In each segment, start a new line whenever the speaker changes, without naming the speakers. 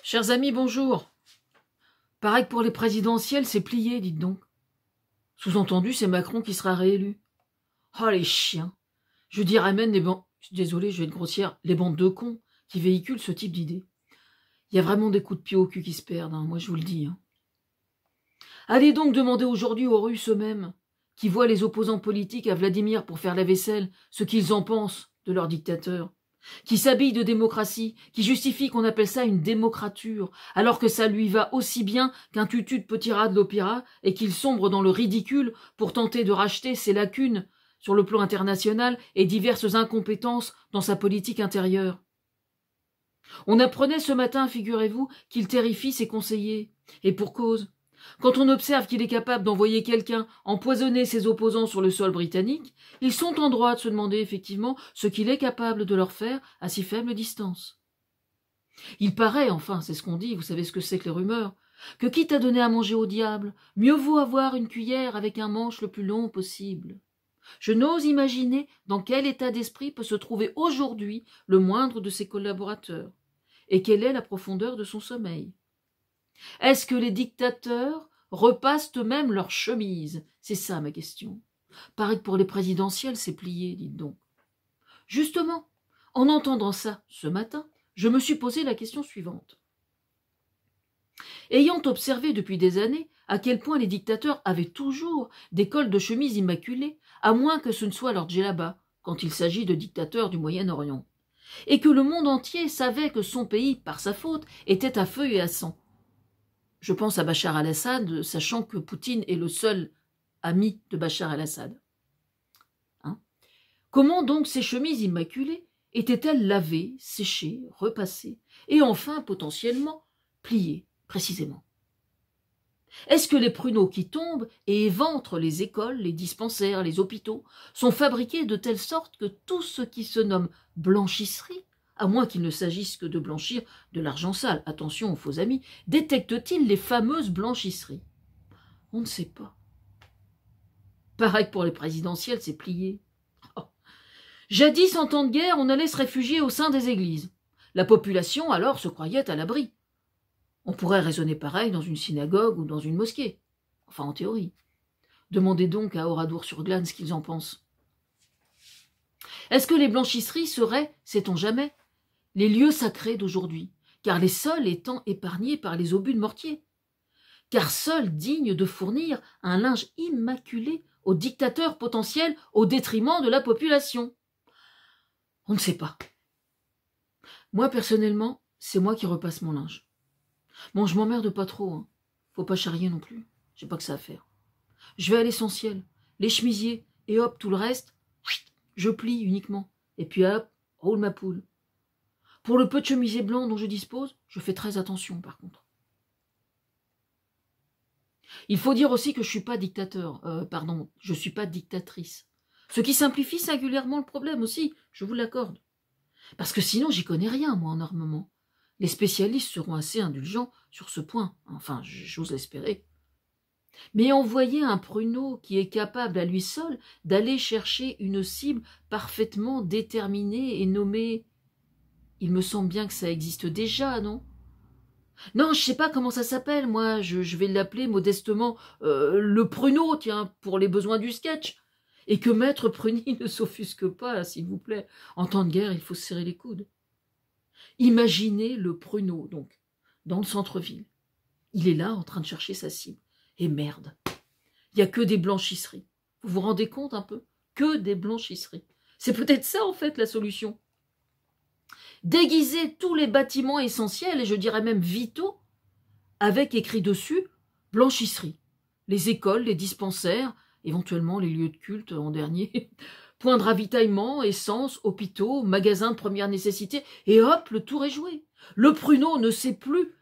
Chers amis, bonjour. Pareil que pour les présidentielles, c'est plié, dites donc. Sous-entendu, c'est Macron qui sera réélu. Oh, les chiens. Je dirais même les bandes... Désolé, je vais être grossière. Les bandes de cons qui véhiculent ce type d'idées. Il y a vraiment des coups de pied au cul qui se perdent, moi je vous le dis. Allez donc demander aujourd'hui aux Russes eux-mêmes, qui voient les opposants politiques à Vladimir pour faire la vaisselle, ce qu'ils en pensent de leur dictateur. Qui s'habille de démocratie, qui justifie qu'on appelle ça une démocrature, alors que ça lui va aussi bien qu'un tutu de petit rat de l'opéra et qu'il sombre dans le ridicule pour tenter de racheter ses lacunes sur le plan international et diverses incompétences dans sa politique intérieure. On apprenait ce matin, figurez-vous, qu'il terrifie ses conseillers, et pour cause. Quand on observe qu'il est capable d'envoyer quelqu'un empoisonner ses opposants sur le sol britannique, ils sont en droit de se demander effectivement ce qu'il est capable de leur faire à si faible distance. Il paraît, enfin, c'est ce qu'on dit, vous savez ce que c'est que les rumeurs, que quitte à donner à manger au diable, mieux vaut avoir une cuillère avec un manche le plus long possible. Je n'ose imaginer dans quel état d'esprit peut se trouver aujourd'hui le moindre de ses collaborateurs, et quelle est la profondeur de son sommeil. Est-ce que les dictateurs repassent eux-mêmes leurs chemises? C'est ça ma question. Pareil que pour les présidentielles, c'est plié, dites donc. Justement, en entendant ça ce matin, je me suis posé la question suivante. Ayant observé depuis des années à quel point les dictateurs avaient toujours des cols de chemise immaculés, à moins que ce ne soit leur djellaba, quand il s'agit de dictateurs du Moyen-Orient, et que le monde entier savait que son pays, par sa faute, était à feu et à sang. Je pense à Bachar al-Assad, sachant que Poutine est le seul ami de Bachar al-Assad. Comment donc ces chemises immaculées étaient-elles lavées, séchées, repassées, et enfin, potentiellement, pliées, précisément? Est-ce que les pruneaux qui tombent et éventrent les écoles, les dispensaires, les hôpitaux sont fabriqués de telle sorte que tout ce qui se nomme blanchisserie, à moins qu'il ne s'agisse que de blanchir de l'argent sale, attention aux faux amis, détecte-t-il les fameuses blanchisseries? On ne sait pas. Pareil que pour les présidentielles, c'est plié. Oh. Jadis, en temps de guerre, on allait se réfugier au sein des églises. La population, alors, se croyait à l'abri. On pourrait raisonner pareil dans une synagogue ou dans une mosquée. Enfin, en théorie. Demandez donc à Oradour-sur-Glane ce qu'ils en pensent. Est-ce que les blanchisseries seraient, sait-on jamais, les lieux sacrés d'aujourd'hui, car les seuls étant épargnés par les obus de mortier, car seuls dignes de fournir un linge immaculé aux dictateurs potentiels au détriment de la population? On ne sait pas. Moi, personnellement, c'est moi qui repasse mon linge. Bon, je m'emmerde pas trop, Faut pas charrier non plus, j'ai pas que ça à faire. Je vais à l'essentiel, les chemisiers, et hop, tout le reste, je plie uniquement, et puis hop, roule ma poule. Pour le peu de chemisiers blancs dont je dispose, je fais très attention par contre. Il faut dire aussi que je suis pas dictateur, je suis pas dictatrice. Ce qui simplifie singulièrement le problème aussi, je vous l'accorde. Parce que sinon, j'y connais rien, moi, en armement. Les spécialistes seront assez indulgents sur ce point, enfin, j'ose l'espérer. Mais envoyer un pruneau qui est capable à lui seul d'aller chercher une cible parfaitement déterminée et nommée... Il me semble bien que ça existe déjà, non? Non, je sais pas comment ça s'appelle, moi, je vais l'appeler modestement le pruneau, tiens, pour les besoins du sketch. Et que Maître Pruny ne s'offusque pas, s'il vous plaît. En temps de guerre, il faut se serrer les coudes. Imaginez le pruneau, donc, dans le centre-ville. Il est là, en train de chercher sa cible. Et merde, il n'y a que des blanchisseries. Vous vous rendez compte un peu? Que des blanchisseries. C'est peut-être ça, en fait, la solution. Déguiser tous les bâtiments essentiels, et je dirais même vitaux, avec écrit dessus « blanchisserie ». Les écoles, les dispensaires, éventuellement les lieux de culte en dernier, points de ravitaillement, essence, hôpitaux, magasins de première nécessité, et hop, le tour est joué. Le pruneau ne sait plus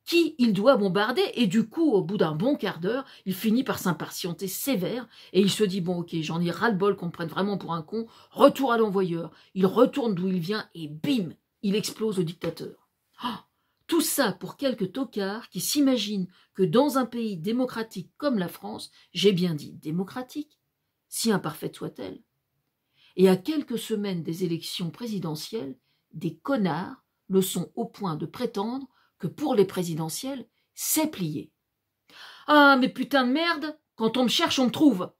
qui il doit bombarder, et du coup, au bout d'un bon quart d'heure, il finit par s'impatienter sévère, et il se dit, bon ok, j'en ai ras-le-bol qu'on me prenne vraiment pour un con, retour à l'envoyeur. Il retourne d'où il vient, et bim, il explose le dictateur. Oh, tout ça pour quelques tocards qui s'imaginent que dans un pays démocratique comme la France, j'ai bien dit démocratique, si imparfaite soit-elle, et à quelques semaines des élections présidentielles, des connards le sont au point de prétendre que pour les présidentielles, c'est plié. Ah, mais putain de merde, quand on me cherche, on me trouve.